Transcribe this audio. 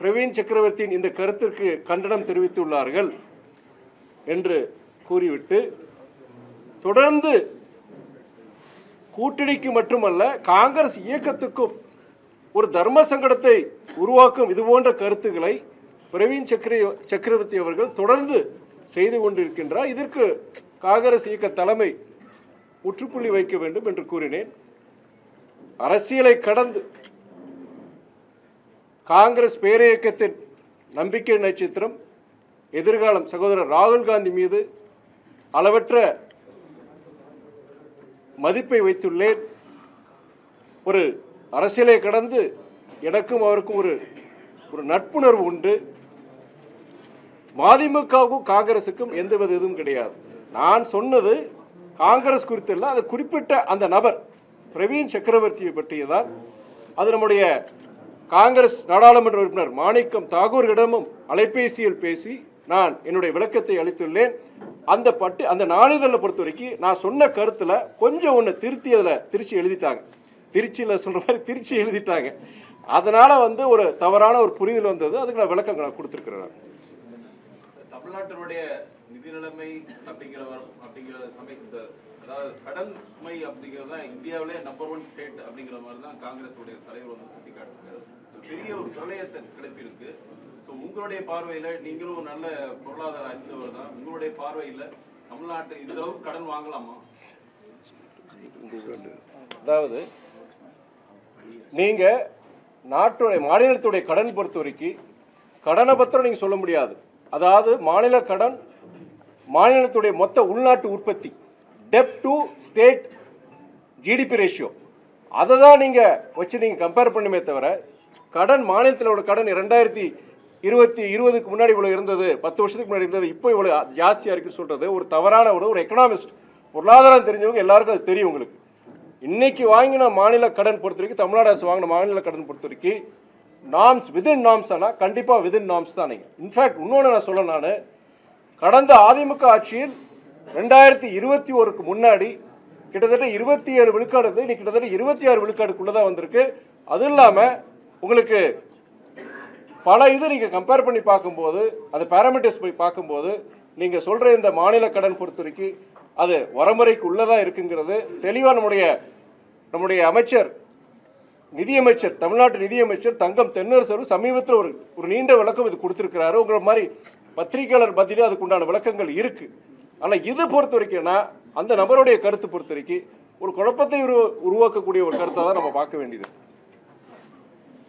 பிரவீன் சக்கரவர்த்தியின் இந்த கருத்திற்கு கண்டனம் தெரிவித்துள்ளார்கள் என்று கூறிவிட்டு, தொடர்ந்து கூட்டணிக்கு மட்டுமல்ல காங்கிரஸ் இயக்கத்துக்கும் ஒரு தர்ம சங்கடத்தை உருவாக்கும் இதுபோன்ற கருத்துக்களை பிரவீன் சக்கரவர்த்தி அவர்கள் தொடர்ந்து செய்து கொண்டிருக்கின்றார். இதற்கு காங்கிரஸ் இயக்க தலைமை முற்றுப்புள்ளி வைக்க வேண்டும் என்று கூறினேன். அரசியலை கடந்து காங்கிரஸ் பேரியக்கத்தின் நம்பிக்கை நட்சத்திரம் எதிர்காலம் சகோதரர் ராகுல் காந்தி மீது அளவற்ற மதிப்பை வைத்துள்ளேன். ஒரு அரசியலை கடந்து எனக்கும் அவருக்கும் ஒரு நட்புணர்வு உண்டு. மதிமுகவுக்கும் காங்கிரசுக்கும் எந்தவித இதுவும் கிடையாது. நான் சொன்னது காங்கிரஸ் குறித்தல்ல, அது குறிப்பிட்ட அந்த நபர் பிரவீன் சக்கரவர்த்தியை பற்றியதான். அது நம்முடைய காங்கிரஸ் நாடாளுமன்ற உறுப்பினர் மாணிக்கம் தாகூரிடமும் அலைபேசியில் பேசி நான் என்னுடைய விளக்கத்தை அளித்துள்ளேன். அந்த நாளிதழை பொறுத்த வரைக்கும் நான் சொன்ன கருத்தில் கொஞ்சம் ஒன்று திருத்தி அதில் திருச்சி எழுதிட்டாங்க. திருச்சியில் சொல்கிற மாதிரி திருச்சி எழுதிட்டாங்க. அதனால் ஒரு தவறான ஒரு புரிதல் வந்தது. அதுக்கு நான் விளக்கம் கொடுத்துருக்கிறேன். தமிழ்நாட்டினுடைய நிதி நிலைமை அப்படிங்கிற சமயத்து, அதாவது கடன் சுமை அப்படிங்கிறது இந்தியாவிலே நம்பர் 1 ஸ்டேட் அப்படிங்கிற மாதிரி தான் காங்கிரஸுடைய தலைவர் சுட்டி காட்டுறாரு. பெரிய ஒரு பிரளயத்தை கிளப்பியிருக்கு. ஸோ உங்களுடைய பார்வையில், நீங்களும் ஒரு நல்ல பொருளாதார அறிந்தவர் தான், உங்களுடைய பார்வையில் தமிழ்நாட்டு இந்த அளவுக்கு கடன் வாங்கலாமா? அதாவது நீங்க மாநிலத்துடைய கடன் பொறுத்த வரைக்கும் கடனை பத்திரம் நீங்க சொல்ல முடியாது. அதாவது மாநில கடன் மாநிலத்துடைய மொத்த உள்நாட்டு உற்பத்தி, டெப்ட் டு ஸ்டேட் ஜிடிபி ரேஷியோ, அதை தான் நீங்கள் வச்சு நீங்கள் கம்பேர் பண்ணுமே தவிர கடன் மாநிலத்தில் உள்ள கடன் 2020க்கு முன்னாடி இவ்வளோ இருந்தது, 10 வருஷத்துக்கு முன்னாடி இருந்தது, இப்போ இவ்வளோ ஜாஸ்தியாக இருக்குன்னு சொல்கிறது ஒரு தவறான ஒரு எக்கனாமிஸ்ட், பொருளாதாரம் தெரிஞ்சவங்க எல்லாருக்கும் அது தெரியும். உங்களுக்கு இன்னைக்கு வாங்கின மாநில கடன் பொறுத்த வரைக்கும், தமிழ்நாடு அரசு வாங்கின மாநில கடன் பொறுத்த வரைக்கும் நார்ம்ஸ் விதின் நார்ம்ஸ் ஆனால் கண்டிப்பாக விதின் நார்ம்ஸ் தான். நீங்கள் இன்ஃபேக்ட் இன்னொன்று நான் சொல்ல, நான் கடந்த அதிமுக ஆட்சியில் 2021க்கு முன்னாடி கிட்டத்தட்ட 27 விழுக்காடு, இன்னைக்கு கிட்டத்தட்ட 26 விழுக்காடுக்குள்ளே தான் வந்திருக்கு. அது இல்லாமல் உங்களுக்கு பல இது நீங்கள் கம்பேர் பண்ணி பார்க்கும்போது, அந்த பேராமீட்டர்ஸ் போய் பார்க்கும்போது நீங்கள் சொல்கிற இந்த மாநில கடன் பொறுத்த வரைக்கும் அது வரமுறைக்கு உள்ளதாக இருக்குங்கிறது தெளிவாக நம்முடைய அமைச்சர், நிதியமைச்சர், தமிழ்நாட்டு நிதியமைச்சர் தங்கம் தென்னரசு சமீபத்தில் ஒரு நீண்ட விளக்கம் இது கொடுத்துருக்கிறாரு. உங்களை மாதிரி பத்திரிகையாளர் மத்தியிலே அதுக்கு உண்டான விளக்கங்கள் இருக்கு. ஆனால் இது பொறுத்த வரைக்கும்னா அந்த நபருடைய கருத்து பொறுத்த வரைக்கும் ஒரு குழப்பத்தை உருவாக்கக்கூடிய ஒரு கருத்தை தான் நம்ம பார்க்க வேண்டியது.